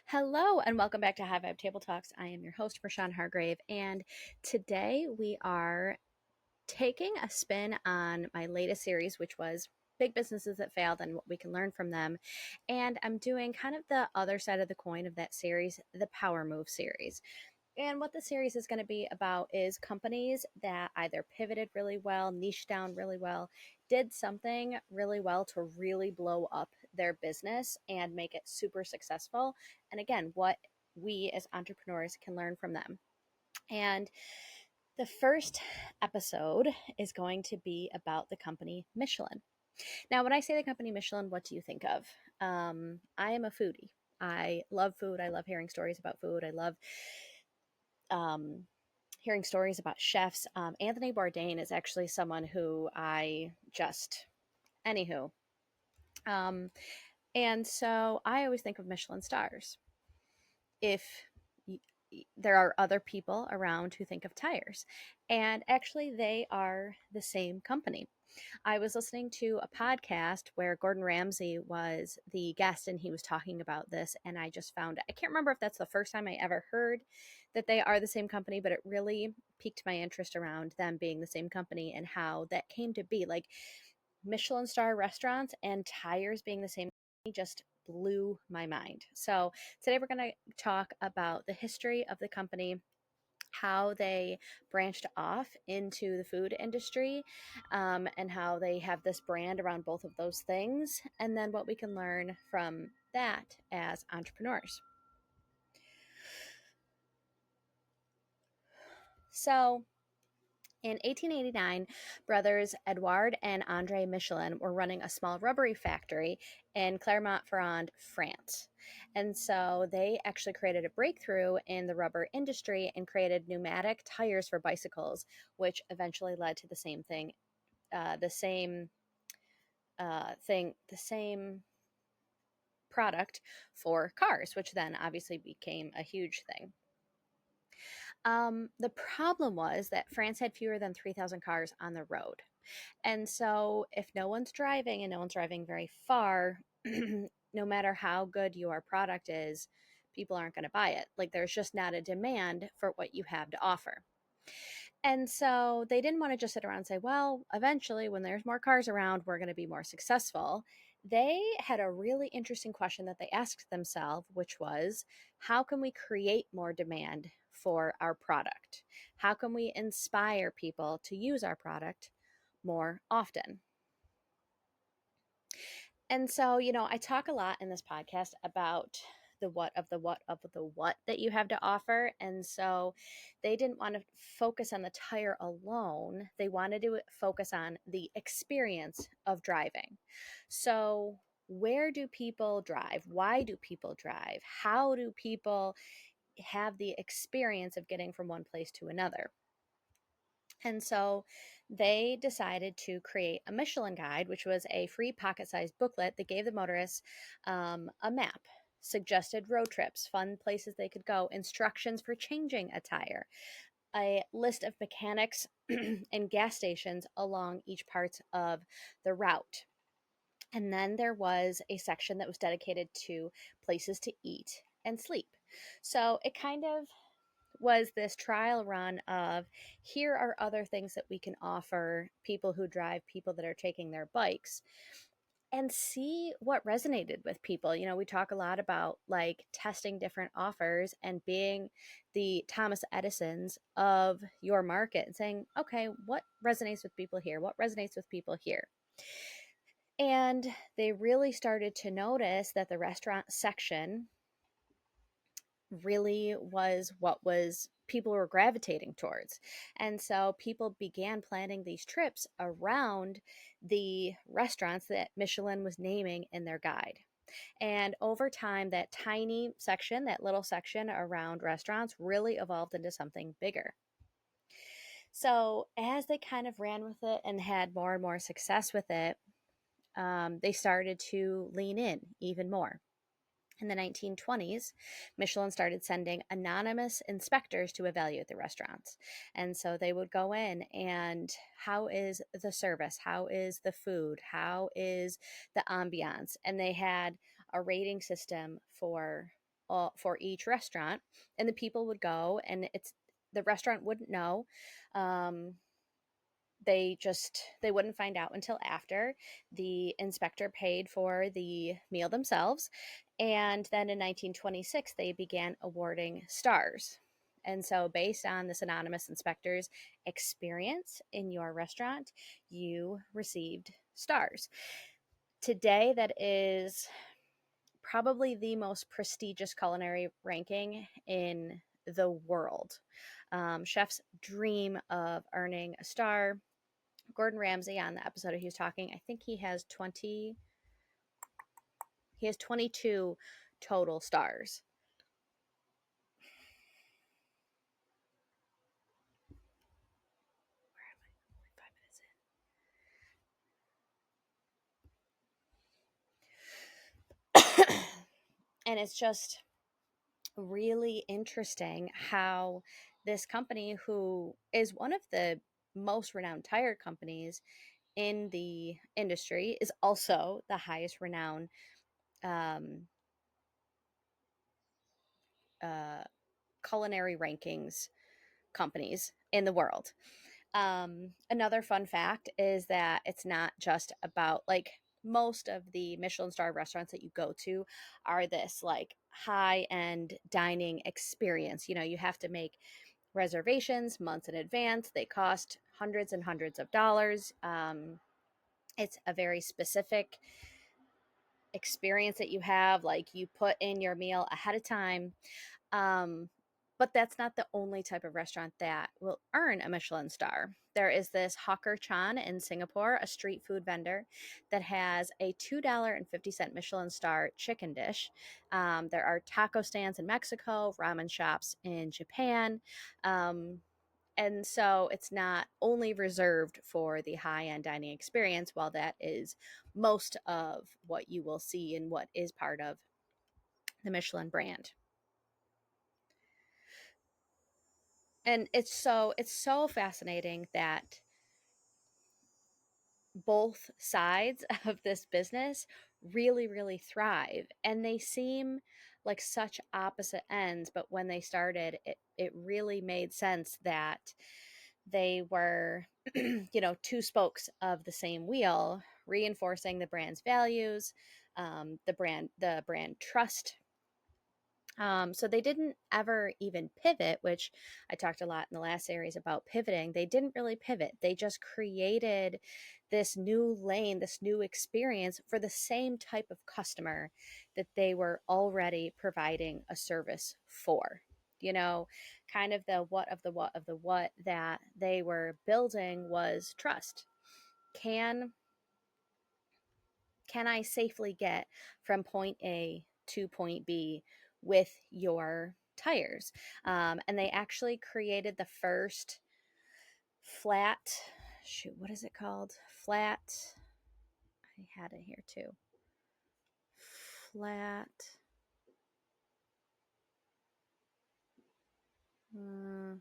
Hello, and welcome back to High Vibe Table Talks. I am your host, Rashawn Hargrave, and today we are taking a spin on my latest series, which was Big Businesses That Failed and what we can learn from them. And I'm doing kind of the other side of the coin of that series, the Power Move series. And what the series is going to be about is companies that either pivoted really well, niched down really well, did something really well to really blow up their business and make it super successful. And again, what we as entrepreneurs can learn from them. And the first episode is going to be about the company Michelin. Now, when I say the company Michelin, what do you think of? I am a foodie. I love food. I love hearing stories about food. I love um, hearing stories about chefs. Anthony Bourdain is actually someone who I just, anywho. Um, and so I always think of Michelin stars. If there are other people around who think of tires, and actually, they are the same company. I was listening to a podcast where Gordon Ramsay was the guest and he was talking about this. And I just found, I can't remember if that's the first time I ever heard that they are the same company, but it really piqued my interest around them being the same company and how that came to be. Like Michelin star restaurants and tires being the same company just blew my mind. So today we're going to talk about the history of the company, how they branched off into the food industry, and how they have this brand around both of those things, and then what we can learn from that as entrepreneurs. So, in 1889, brothers Edouard and Andre Michelin were running a small rubbery factory in Clermont-Ferrand, France. And so they actually created a breakthrough in the rubber industry and created pneumatic tires for bicycles, which eventually led to the same thing, the same product for cars, which then obviously became a huge thing. The problem was that France had fewer than 3,000 cars on the road. And so if no one's driving and no one's driving very far, no matter how good your product is, people aren't going to buy it. Like there's just not a demand for what you have to offer. And so they didn't want to just sit around and say, well, eventually when there's more cars around, we're going to be more successful. They had a really interesting question that they asked themselves, which was, how can we create more demand for our product? How can we inspire people to use our product more often? And so, I talk a lot in this podcast about the what that you have to offer. And so they didn't want to focus on the tire alone. They wanted to focus on the experience of driving. So, where do people drive? Why do people drive? How do people have the experience of getting from one place to another? And so they decided to create a Michelin guide, which was a free pocket sized booklet that gave the motorists a map, suggested road trips, fun places they could go, instructions for changing a tire, a list of mechanics and gas stations along each part of the route. And then there was a section that was dedicated to places to eat and sleep. So it kind of was this trial run of, here are other things that we can offer people who drive, people that are taking their bikes, and see what resonated with people. We talk a lot about like testing different offers and being the Thomas Edisons of your market and saying, okay, what resonates with people here? What resonates with people here? And they really started to notice that the restaurant section really was what was people were gravitating towards. And so people began planning these trips around the restaurants that Michelin was naming in their guide. And over time, that tiny section, that little section around restaurants, really evolved into something bigger. So as they kind of ran with it and had more and more success with it, they started to lean in even more. In the 1920s, Michelin started sending anonymous inspectors to evaluate the restaurants. And so they would go in and, how is the service? How is the food? How is the ambiance? And they had a rating system for for each restaurant, and the people would go, and the restaurant wouldn't know. Um, they wouldn't find out until after the inspector paid for the meal themselves. And then in 1926 they began awarding stars. And so based on this anonymous inspector's experience in your restaurant, you received stars. Today that is probably the most prestigious culinary ranking in the world. Chefs dream of earning a star. Gordon Ramsay, on the episode he was talking, I think he has 22 total stars. Where am I? Only 5 minutes in. And it's just really interesting how this company, who is one of the most renowned tire companies in the industry, is also the highest renowned um, uh, culinary rankings companies in the world. Another fun fact is that it's not just about, like, most of the Michelin star restaurants that you go to are this like high end dining experience. You know, you have to make reservations months in advance, they cost hundreds and hundreds of dollars. It's a very specific experience that you have, like you put in your meal ahead of time. um, but that's not the only type of restaurant that will earn a Michelin star. There is this Hawker Chan in Singapore, a street food vendor that has a $2.50 Michelin star chicken dish. There are taco stands in Mexico, ramen shops in Japan. Um, and so it's not only reserved for the high end dining experience, while that is most of what you will see and what is part of the Michelin brand. And it's so fascinating that both sides of this business really thrive, and they seem like such opposite ends, but when they started, it really made sense that they were two spokes of the same wheel, reinforcing the brand's values, the brand trust. So they didn't ever even pivot, which I talked a lot in the last series about pivoting. They didn't really pivot. They just created this new lane, this new experience for the same type of customer that they were already providing a service for. You know, kind of the what of the what of the what that they were building was trust. Can can I safely get from point A to point B with your tires? And they actually created the first flat, shoot, what is it called? Flat, I had it here too. Flat, uh,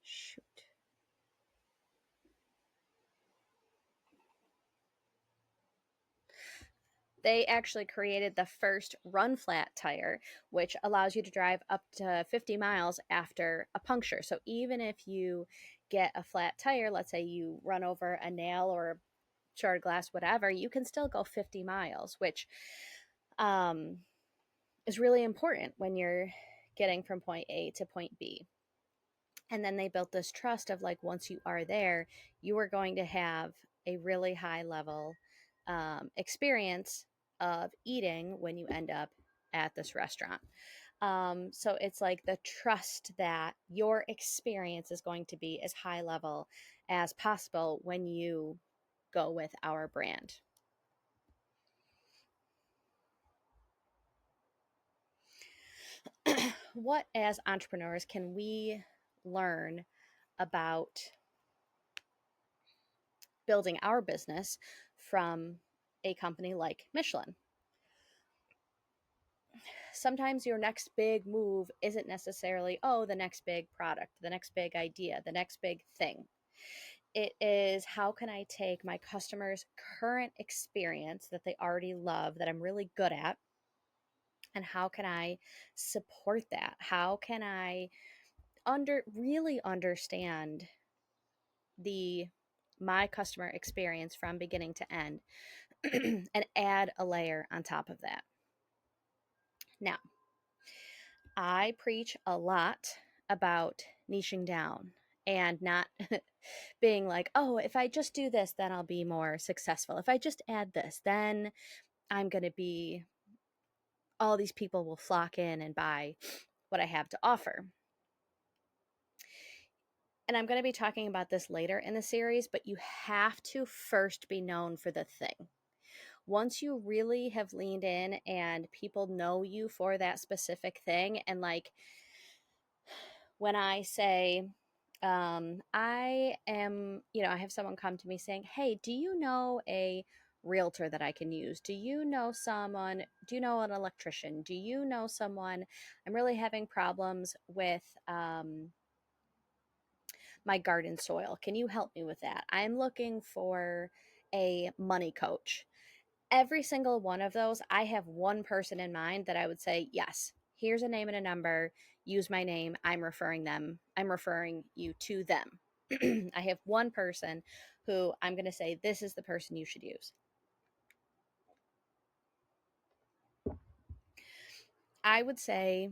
shoot. They actually created the first run flat tire, which allows you to drive up to 50 miles after a puncture. So even if you get a flat tire, let's say you run over a nail or a shard glass, whatever, you can still go 50 miles, which um, is really important when you're getting from point A to point B. And then they built this trust of, like, once you are there, you are going to have a really high level experience of eating when you end up at this restaurant. So it's like the trust that your experience is going to be as high level as possible when you go with our brand. What, as entrepreneurs, can we learn about building our business from a company like Michelin? Sometimes your next big move isn't necessarily, oh, the next big product, the next big idea, the next big thing. It is, how can I take my customers' current experience that they already love, that I'm really good at, And how can I support that? How can I really understand the my customer experience from beginning to end and add a layer on top of that? Now, I preach a lot about niching down and not being like, oh, if I just do this, then I'll be more successful. If I just add this, then I'm going to be, all these people will flock in and buy what I have to offer. And I'm going to be talking about this later in the series, but you have to first be known for the thing. Once you really have leaned in and people know you for that specific thing, and like when I say, I have someone come to me saying, hey, do you know a realtor that I can use? Do you know someone? Do you know an electrician? Do you know someone? I'm really having problems with my garden soil. Can you help me with that? I'm looking for a money coach. Every single one of those, I have one person in mind that I would say, yes, here's a name and a number. Use my name. I'm referring you to them. I have one person who I'm going to say, this is the person you should use. I would say,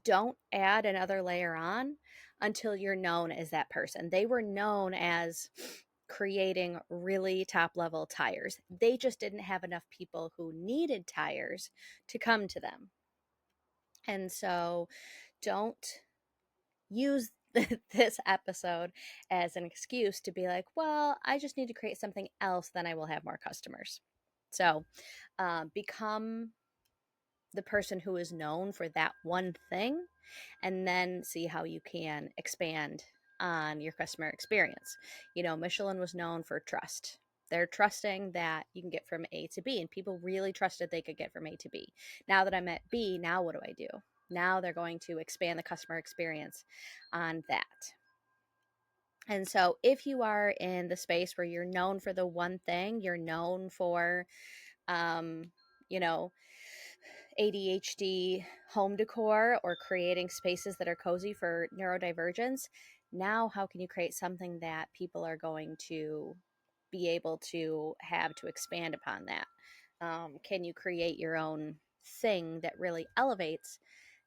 don't add another layer on until you're known as that person. They were known as creating really top level tires. They just didn't have enough people who needed tires to come to them. And so don't use this episode as an excuse to be like, well, I just need to create something else, then I will have more customers. So become the person who is known for that one thing, and then see how you can expand on your customer experience. You know, Michelin was known for trust. They're trusting that you can get from A to B, and people really trusted they could get from A to B. Now that I'm at B, now what do I do? Now they're going to expand the customer experience on that. And so if you are in the space where you're known for the one thing, you're known for, you know, ADHD home decor or creating spaces that are cozy for neurodivergence, now how can you create something that people are going to be able to have to expand upon that? Can you create your own thing that really elevates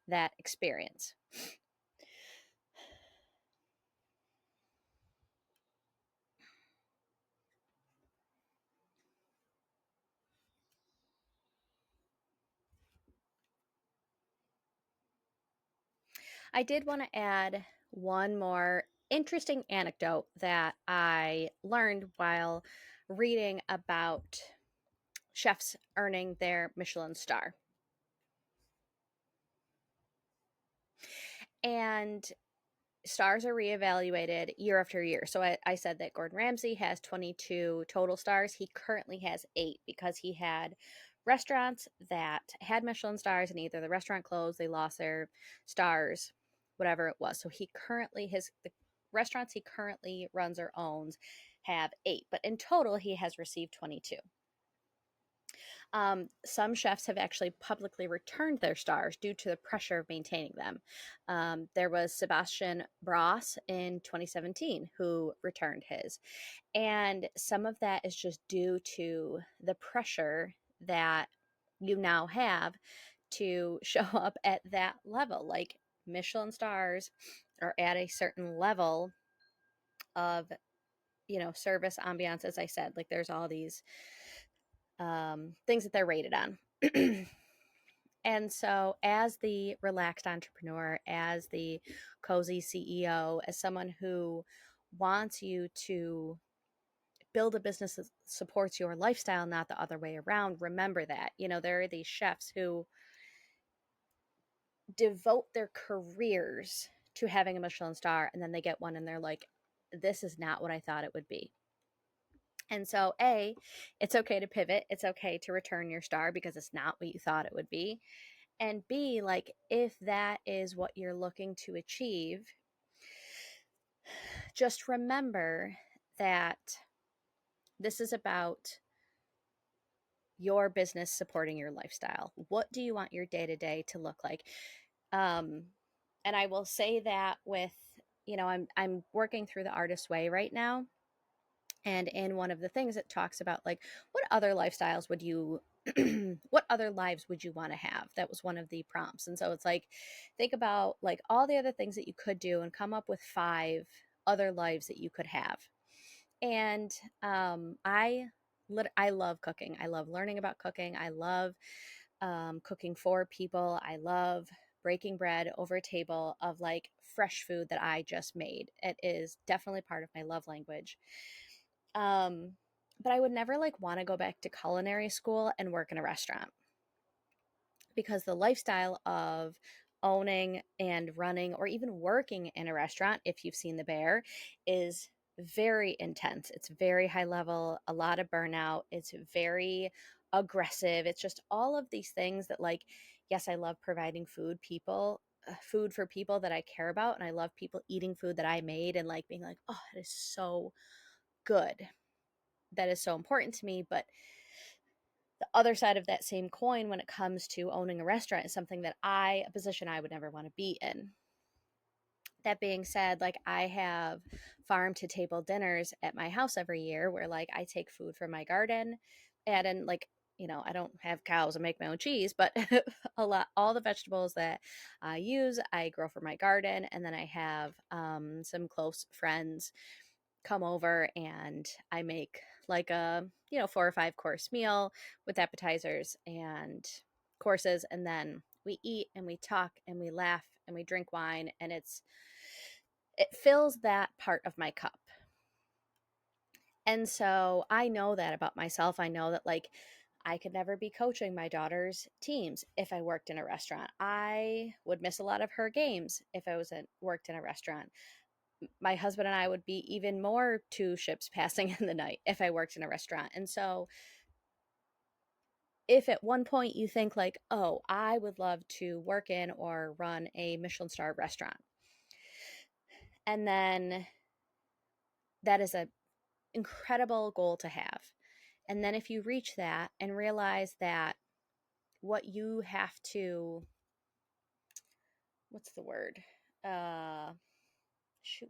that experience? I did want to add one more interesting anecdote that I learned while reading about chefs earning their Michelin star. And stars are reevaluated year after year. So I said that Gordon Ramsay has 22 total stars. He currently has 8 because he had restaurants that had Michelin stars, and either the restaurant closed, they lost their stars, whatever it was. So the restaurants he currently runs or owns have 8, but in total he has received 22. Some chefs have actually publicly returned their stars due to the pressure of maintaining them. There was Sebastian Bras in 2017 who returned his. And some of that is just due to the pressure that you now have to show up at that level. Like Michelin stars are at a certain level of, service ambiance. As I said, like there's all these things that they're rated on. And so, as the relaxed entrepreneur, as the cozy CEO, as someone who wants you to build a business that supports your lifestyle, not the other way around, remember that. There are these chefs who devote their careers to having a Michelin star, and then they get one and they're like, this is not what I thought it would be. And so, A, it's okay to pivot. It's okay to return your star because it's not what you thought it would be. And B, like if that is what you're looking to achieve, just remember that this is about your business supporting your lifestyle? What do you want your day to day to look like? Um, and I will say that with, I'm working through the artist way right now. And in one of the things it talks about like what other lifestyles would you what other lives would you want to have? That was one of the prompts. And so it's like think about like all the other things that you could do and come up with 5 other lives that you could have. And I love cooking. I love learning about cooking. I love cooking for people. I love breaking bread over a table of like fresh food that I just made. It is definitely part of my love language. Um, but I would never like want to go back to culinary school and work in a restaurant because the lifestyle of owning and running or even working in a restaurant, if you've seen The Bear, is very intense. It's very high level, a lot of burnout. It's very aggressive. It's just all of these things that like, yes, I love providing food for people that I care about. And I love people eating food that I made and like being like, oh, it is so good. That is so important to me. But the other side of that same coin when it comes to owning a restaurant is something that a position I would never want to be in. That being said, like I have farm to table dinners at my house every year where like I take food from my garden and like, I don't have cows and make my own cheese, but all the vegetables that I use, I grow from my garden. And then I have some close friends come over and I make like a, 4 or 5 course meal with appetizers and courses. And then we eat and we talk and we laugh and we drink wine. And it fills that part of my cup. And so I know that about myself. I know that like I could never be coaching my daughter's teams if I worked in a restaurant. I would miss a lot of her games if I worked in a restaurant. My husband and I would be even more 2 ships passing in the night if I worked in a restaurant. And so if at one point you think like, oh, I would love to work in or run a Michelin star restaurant, and then that is an incredible goal to have. And then if you reach that and realize that what you have to, what's the word? Uh, shoot.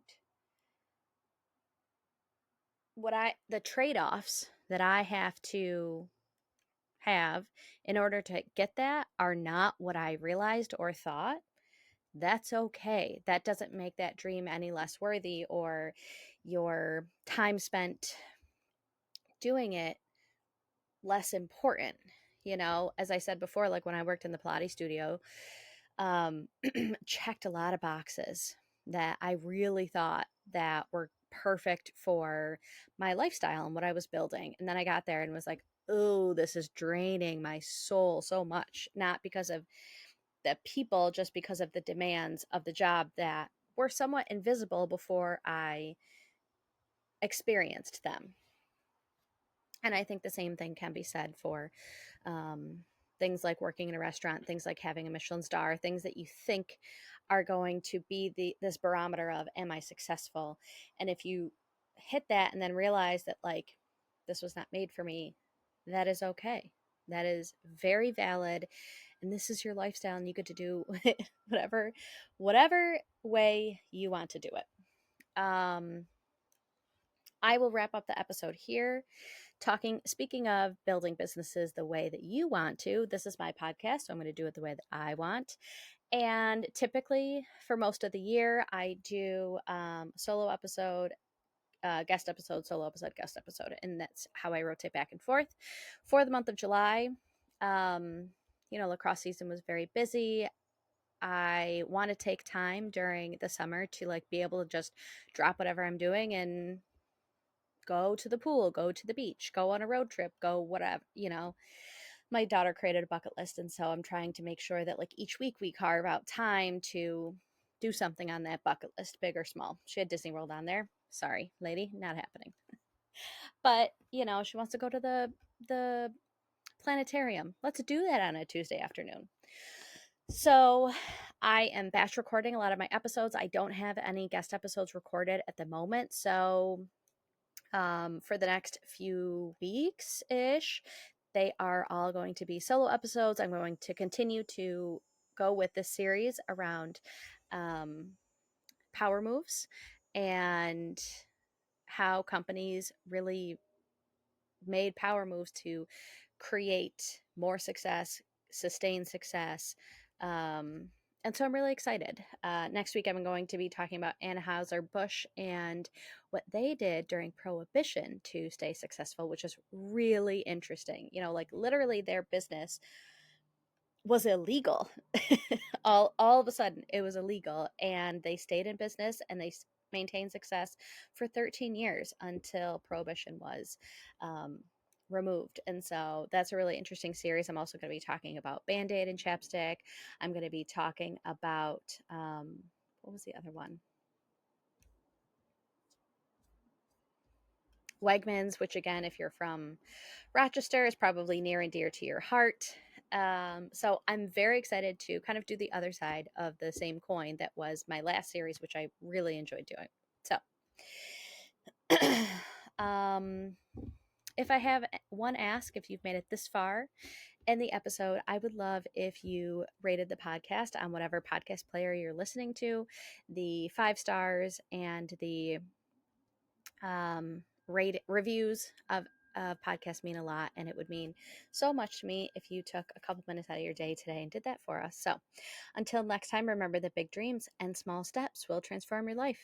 The trade offs that I have to have in order to get that are not what I realized or thought, that's okay. That doesn't make that dream any less worthy or your time spent doing it less important. As I said before, like when I worked in the Pilates studio, um, checked a lot of boxes that I really thought that were perfect for my lifestyle and what I was building. And then I got there and was like, oh, this is draining my soul so much, not because of the people, just because of the demands of the job that were somewhat invisible before I experienced them. And I think the same thing can be said for um, things like working in a restaurant, things like having a Michelin star, things that you think are going to be this barometer of, am I successful? And if you hit that and then realize that like this was not made for me, that is okay. That is very valid. And this is your lifestyle and you get to do whatever way you want to do it. I will wrap up the episode here. Speaking of building businesses the way that you want to, this is my podcast, so I'm going to do it the way that I want. And typically for most of the year, I do solo episode, guest episode, solo episode, guest episode. And that's how I rotate back and forth. For the month of July, lacrosse season was very busy. I want to take time during the summer to like be able to just drop whatever I'm doing and go to the pool, go to the beach, go on a road trip, go whatever. My daughter created a bucket list. And so I'm trying to make sure that like each week we carve out time to do something on that bucket list, big or small. She had Disney World on there. Sorry, lady, not happening. But, she wants to go to the planetarium. Let's do that on a Tuesday afternoon. So I am batch recording a lot of my episodes. I don't have any guest episodes recorded at the moment. So for the next few weeks ish, They are all going to be solo episodes. I'm going to continue to go with this series around um, power moves and how companies really made power moves to create more success, sustain success. Um, and so I'm really excited. Next week, I'm going to be talking about Anheuser-Busch and what they did during Prohibition to stay successful, which is really interesting. You know, like literally their business was illegal. All of a sudden it was illegal, and they stayed in business and they maintained success for 13 years until prohibition was um, removed. And so that's a really interesting series. I'm also going to be talking about Band-Aid and chapstick. I'm going to be talking about what was the other one, Wegmans, which again, if you're from Rochester, is probably near and dear to your heart. So I'm very excited to kind of do the other side of the same coin that was my last series, which I really enjoyed doing. So, um, if I have one ask, if you've made it this far in the episode, I would love if you rated the podcast on whatever podcast player you're listening to, the 5 stars and the rate reviews of podcasts mean a lot, and it would mean so much to me if you took a couple minutes out of your day today and did that for us. So until next time, remember that big dreams and small steps will transform your life.